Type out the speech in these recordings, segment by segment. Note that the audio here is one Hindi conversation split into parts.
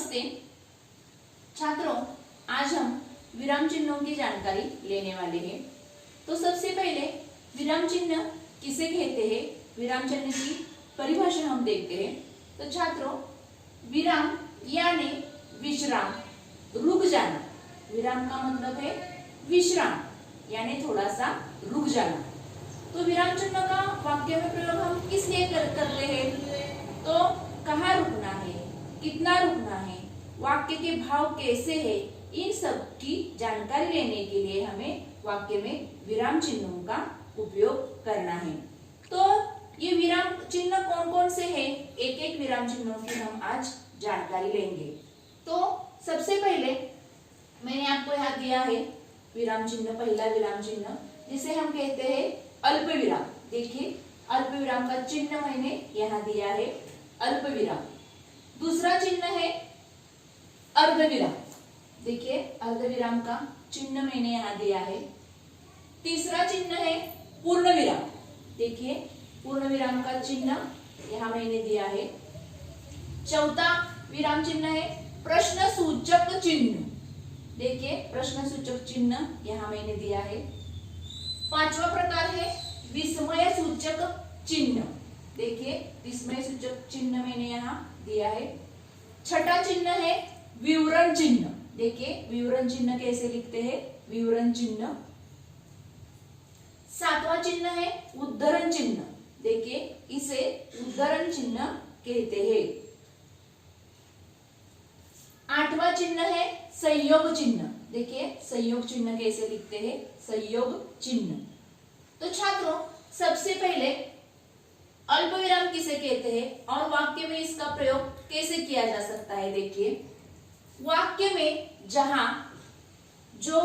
नमस्ते छात्रों, आज हम विराम चिन्हों की जानकारी लेने वाले हैं। तो सबसे पहले विराम चिन्ह किसे कहते हैं, विराम चिन्ह की परिभाषा हम देखते हैं। तो छात्रों, विराम यानी विश्राम, रुक जाना। विराम का मतलब है विश्राम यानी थोड़ा सा रुक जाना। तो विराम चिन्ह का वाक्य में प्रयोग हम किस लिए करते हैं? तो कहाँ रुकना है, कितना रुकना है, वाक्य के भाव कैसे है, इन सब की जानकारी लेने के लिए हमें वाक्य में विराम चिन्हों का उपयोग करना है। तो ये विराम चिन्ह कौन कौन से हैं? एक एक विराम चिन्हों की हम आज जानकारी लेंगे। तो सबसे पहले मैंने आपको यहाँ दिया है विराम चिन्ह, पहला विराम चिन्ह जिसे हम कहते हैं अल्प विराम। देखिए, अल्प विराम का चिन्ह मैंने यहाँ दिया है, अल्प विराम। दूसरा चिन्ह है अर्धविराम। देखिए, अर्धविराम का चिन्ह मैंने यहाँ दिया है। तीसरा चिन्ह है पूर्ण विराम। देखिए, पूर्ण विराम का चिन्ह यहाँ मैंने दिया है। चौथा विराम चिन्ह है प्रश्न सूचक चिन्ह। देखिए, प्रश्न सूचक चिन्ह यहाँ मैंने दिया है। पांचवा प्रकार है विस्मय सूचक चिन्ह। देखिए, विस्मय सूचक चिन्ह मैंने यहाँ दिया है। छठा चिन्ह है विवरण चिन्ह। देखिए, विवरण चिन्ह कैसे लिखते हैं, विवरण चिन्ह। सातवां चिन्ह है उद्धरण चिन्ह। देखिए, इसे उद्धरण चिन्ह कहते हैं। आठवां चिन्ह है संयोग चिन्ह। देखिए, संयोग चिन्ह कैसे लिखते हैं, संयोग चिन्ह। तो छात्रों, सबसे पहले अल्प विराम किसे कहते हैं और वाक्य में इसका प्रयोग कैसे किया जा सकता है। देखिए, वाक्य में जहां जो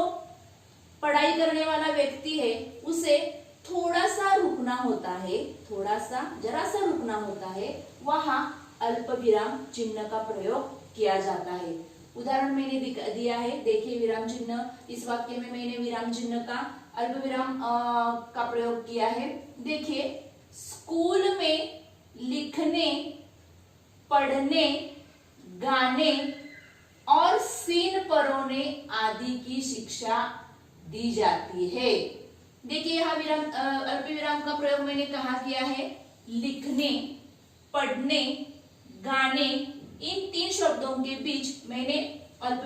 पढ़ाई करने वाला व्यक्ति है उसे थोड़ा सा रुकना होता है, थोड़ा सा जरा सा रुकना होता है, वहां अल्प विराम चिन्ह का प्रयोग किया जाता है। उदाहरण मैंने दिया है। देखिए, विराम चिन्ह, इस वाक्य में मैंने विराम चिन्ह का अल्प विराम का प्रयोग किया है। देखिए, स्कूल में लिखने, पढ़ने, गाने और सीन परोने आदि की शिक्षा दी जाती है। देखिए, यहाँ विराम अल्प विराम का प्रयोग मैंने कहाँ किया है? लिखने, पढ़ने, गाने, इन तीन शब्दों के बीच मैंने अल्प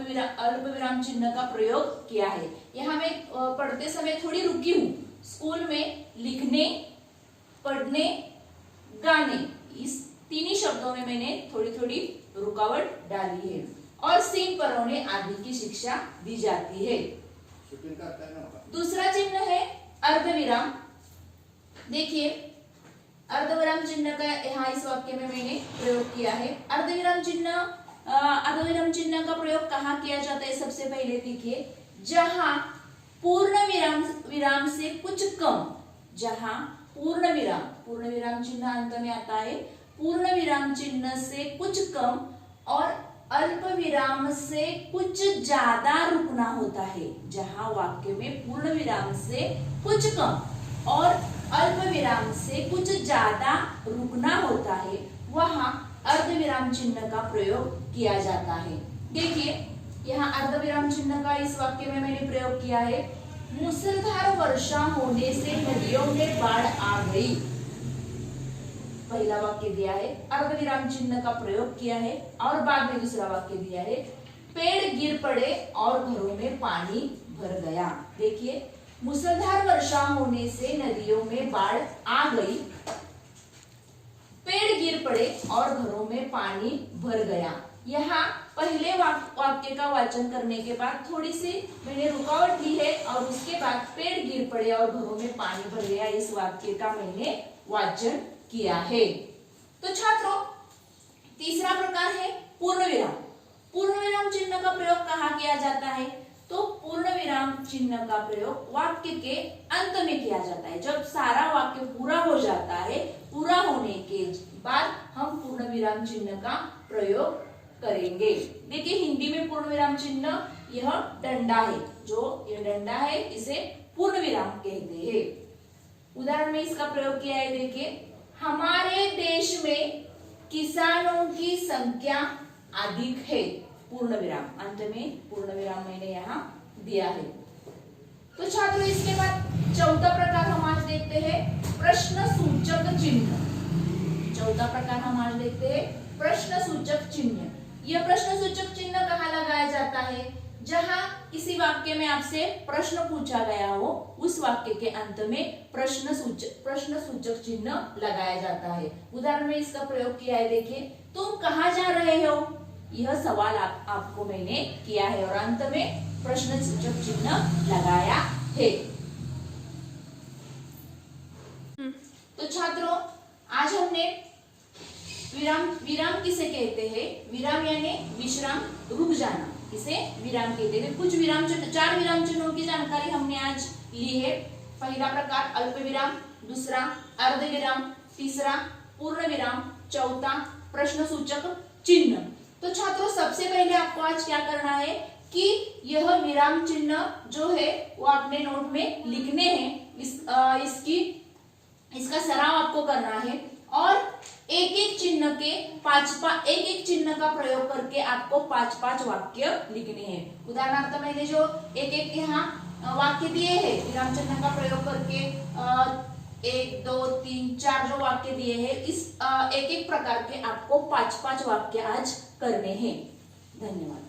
विराम चिन्ह का प्रयोग किया है। यहाँ मैं पढ़ते समय थोड़ी रुकी हूँ। स्कूल में लिखने, पढ़ने, गाने, इस तीन ही शब्दों में मैंने थोड़ी थोड़ी रुकावट डाली है। और सीन परोने आदि की शिक्षा दी जाती है। दूसरा चिन्ह है अर्धविराम। देखिए, अर्धविराम चिन्ह का यहाँ इस वाक्य में मैंने प्रयोग किया है। अर्धविराम चिन्ह का प्रयोग कहाँ किया जाता है? सबसे पहले देखिए, जहां पूर्ण विराम से कुछ कम, जहां पूर्ण विराम चिन्ह अंत में आता है, पूर्ण विराम चिन्ह से कुछ कम और अल्प विराम से कुछ ज्यादा रुकना होता है। जहां वाक्य में पूर्ण विराम से कुछ कम और अल्प विराम से कुछ ज्यादा रुकना होता है, वहां अर्धविराम चिन्ह का प्रयोग किया जाता है। देखिए, यहाँ अर्धविराम चिन्ह का इस वाक्य में मैंने प्रयोग किया है। मूसलाधार वर्षा होने से नदियों में बाढ़ आ गई। पहला वाक्य दिया है, अर्धविराम चिन्ह का प्रयोग किया है, और बाद में दूसरा वाक्य दिया है, पेड़ गिर पड़े और घरों में पानी भर गया। देखिए, मूसलाधार वर्षा होने से नदियों में बाढ़ आ गई, पेड़ गिर पड़े और घरों में पानी भर गया। यहाँ पहले वाक्य का वाचन करने के बाद थोड़ी सी मैंने रुकावट ली है और उसके बाद पेड़ गिर पड़े और घरों में पानी भर गया, इस वाक्य का मैंने वाचन किया है। तो छात्रों, तीसरा प्रकार है पूर्ण विराम। पूर्ण विराम चिन्ह का प्रयोग कहाँ किया जाता है? तो पूर्ण विराम चिन्ह का प्रयोग वाक्य के अंत में किया जाता है। जब सारा वाक्य पूरा हो जाता है, पूरा होने के बाद हम पूर्ण विराम चिन्ह का प्रयोग करेंगे। देखिए, हिंदी में पूर्ण विराम चिन्ह यह डंडा है, जो यह डंडा है इसे पूर्ण विराम कहते हैं। उदाहरण में इसका प्रयोग किया है। देखिए, हमारे देश में किसानों की संख्या अधिक है, पूर्ण विराम, अंत में पूर्ण विराम मैंने यहाँ दिया है। तो छात्रों इसके बाद चौथा प्रकार हम आज देखते हैं प्रश्न सूचक चिन्ह। चौथा प्रकार हम आज देखते हैं प्रश्न सूचक चिन्ह। यह प्रश्न सूचक चिन्ह कहाँ लगाया जाता है? जहां किसी वाक्य में आपसे प्रश्न पूछा गया हो, उस वाक्य के अंत में प्रश्न सूचक चिन्ह लगाया जाता है। उदाहरण में इसका प्रयोग किया है, देखिए, तुम कहाँ जा रहे हो? यह सवाल आपको मैंने किया है और अंत में प्रश्न सूचक चिन्ह लगाया है। तो छात्रों आज हमने विराम किसे कहते हैं? विराम यानी विश्राम, रुक जाना, इसे विराम कहते हैं। कुछ विराम चिन्ह, 4 विराम चिन्हों की जानकारी हमने आज ली है। पहला प्रकार अल्प विराम, दूसरा अर्ध विराम, तीसरा पूर्ण विराम, चौथा प्रश्न सूचक चिन्ह। तो छात्रों सबसे पहले आपको आज क्या करना है कि यह विराम चिन्ह जो है वो आपने नोट में लिखने हैं। इसका सराव आपको करना है और एक एक चिन्ह का प्रयोग करके आपको 5-5 वाक्य लिखने हैं। उदाहरणार्थ मैंने जो एक यहाँ वाक्य दिए हैं विराम चिन्ह का प्रयोग करके 1, 2, 3, 4 जो वाक्य दिए हैं, इस एक एक प्रकार के आपको 5-5 वाक्य आज करने हैं। धन्यवाद।